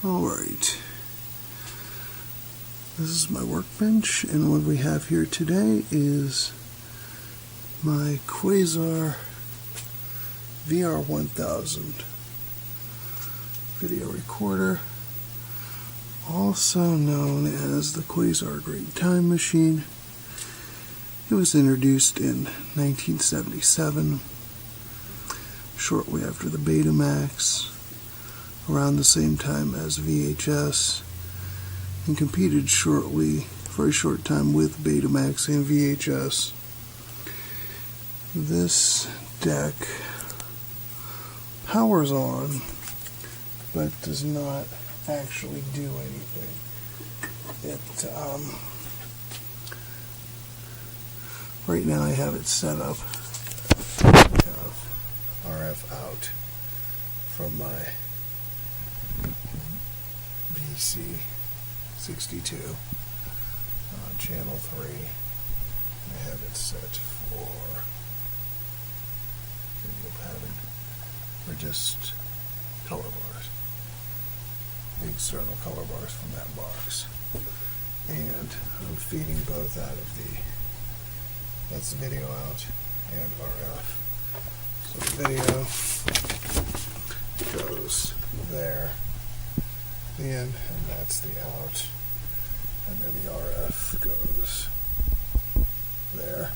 Alright, this is my workbench, and what we have here today is my Quasar VR1000 video recorder, also known as the Quasar Great Time Machine. It was introduced in 1977, shortly after the Betamax, around the same time as VHS, and competed for a short time with Betamax and VHS. This deck powers on, but does not actually do anything. Right now I have it set up. I have RF out from my BC62 on channel 3. And I have it set for video pattern or just color bars. The external color bars from that box. And I'm feeding both out of that's the video out and RF. So the video goes there, and that's the out, and then the RF goes there.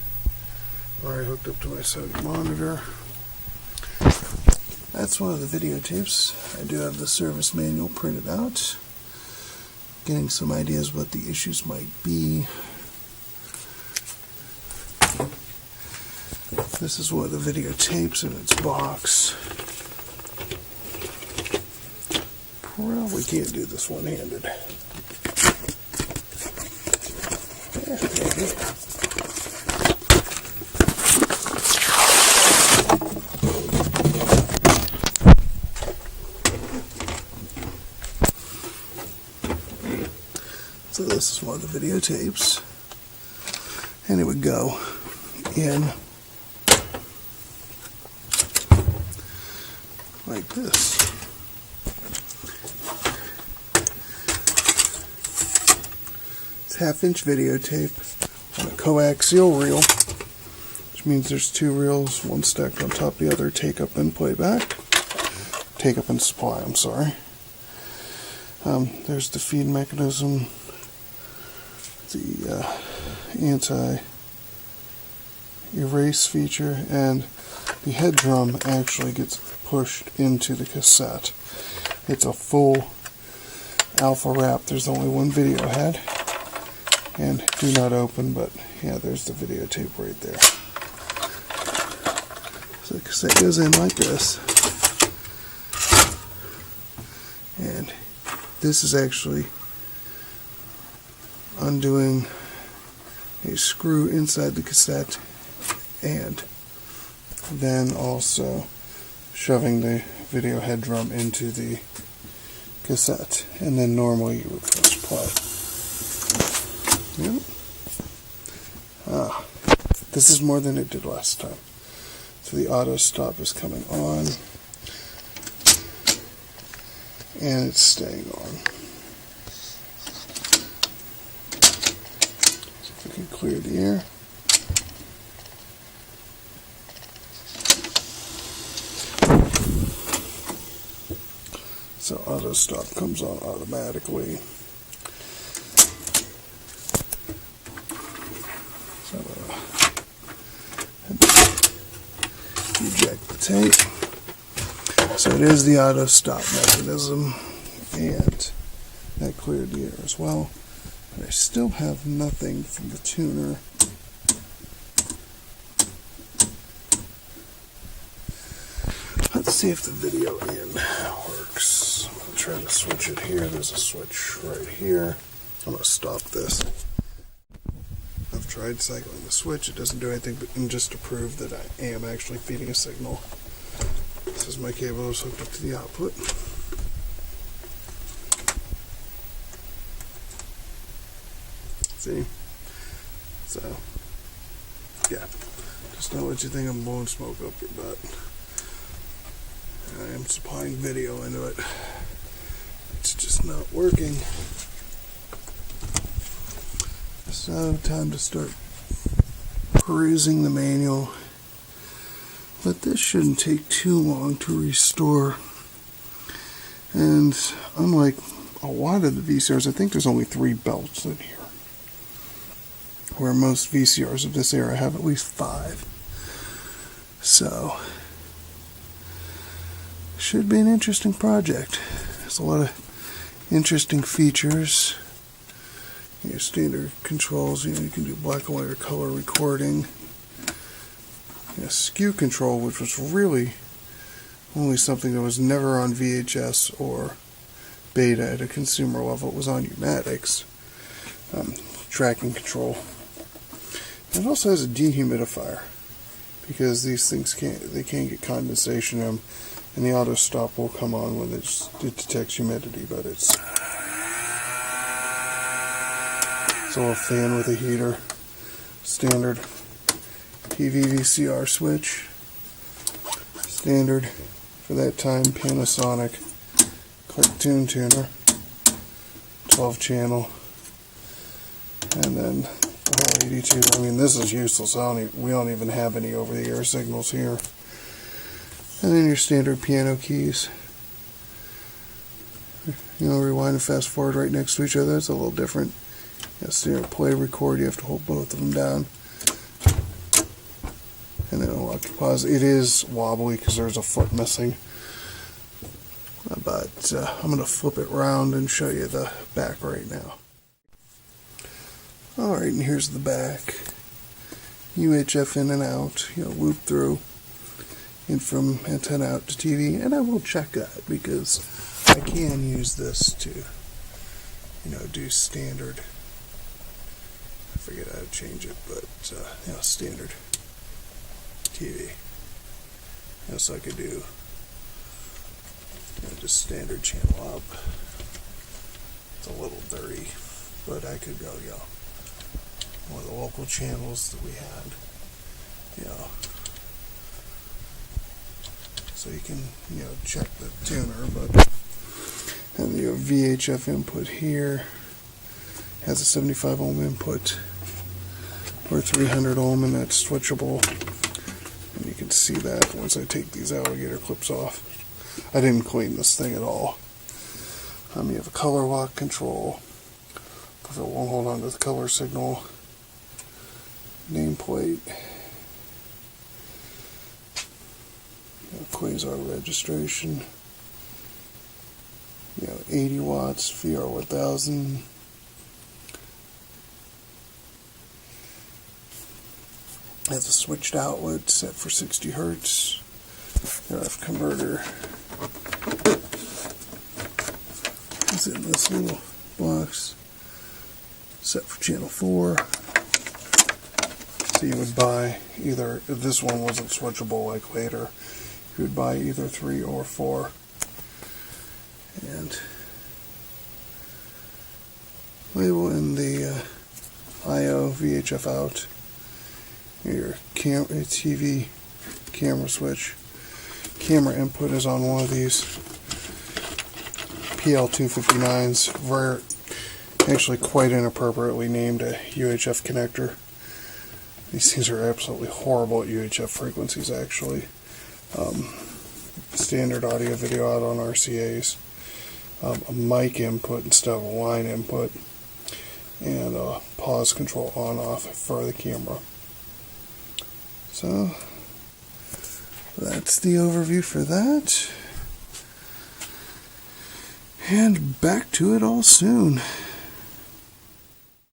Already hooked up to my Sony monitor. That's one of the videotapes. I do have the service manual printed out, getting some ideas what the issues might be. This is one of the videotapes in its box. Probably can't do this one-handed. Yeah, maybe. So this is one of the videotapes, and it would go in like this. It's half-inch videotape on a coaxial reel, which means there's two reels, one stacked on top of the other, take up and playback. Take up and supply, I'm sorry. There's the feed mechanism, the anti-erase feature, and the head drum actually gets pushed into the cassette. It's a full alpha wrap. There's only one video head, and do not open, but yeah, there's the videotape right there. So the cassette goes in like this, and this is actually undoing a screw inside the cassette, and then also shoving the video head drum into the cassette, and then normally you would press play. Yep. This is more than it did last time. So the auto stop is coming on, and it's staying on. So if we can clear the air. So auto stop comes on automatically. So eject the tape. So it is the auto stop mechanism, and that cleared the air as well. But I still have nothing from the tuner. Let's see if the video in works. I'll try to switch it here. There's a switch right here. I'm going to stop this. I've tried cycling the switch. It doesn't do anything but just to prove that I am actually feeding a signal. This is my cable that was hooked up to the output. See? So, yeah. Just don't let you think I'm blowing smoke up your butt. I am supplying video into it. It's just not working. So time to start perusing the manual. But this shouldn't take too long to restore. And unlike a lot of the VCRs, I think there's only 3 belts in here, where most VCRs of this era have at least 5. So, should be an interesting project. There's a lot of interesting features. Your standard controls, you can do black and white or color recording. Skew control, which was really only something that was never on VHS or beta at a consumer level. It was on pneumatics. Tracking control. It also has a dehumidifier, because these things can't get condensation in them, and the auto stop will come on when it detects humidity. But it's a little fan with a heater. Standard TV VCR switch. Standard for that time Panasonic cartoon tuner. 12 channel. And then the whole 82. I mean, this is useless. We don't even have any over-the-air signals here. And then your standard piano keys. Rewind and fast forward right next to each other. It's a little different. Standard play, record, you have to hold both of them down. And then unlock your pause. It is wobbly because there's a foot missing. But I'm going to flip it around and show you the back right now. Alright, and here's the back. UHF in and out, loop through, in from antenna out to TV. And I will check that, because I can use this to, do standard. I forget how to change it, but, standard TV. So I could do just standard channel up. It's a little dirty, but I could go, one of the local channels that we had, so you can, check the tuner. But and the VHF input here has a 75 ohm input or 300 ohm, and that's switchable. And you can see that once I take these alligator clips off. I didn't clean this thing at all. You have a color lock control, if it won't hold on to the color signal. Nameplate. Quasar registration. 80 watts, VR1000. Has a switched outlet set for 60 hertz. RF converter is in this little box, set for channel 4. So you would buy either, if this one wasn't switchable like later, you would buy either 3 or 4. And label in the IO VHF out. Your TV camera switch. Camera input is on one of these PL259s, actually quite inappropriately named a UHF connector. These things are absolutely horrible at UHF frequencies, actually. Standard audio video out on RCAs. A mic input instead of a line input. And a pause control on off for the camera. So that's the overview for that. And back to it all soon.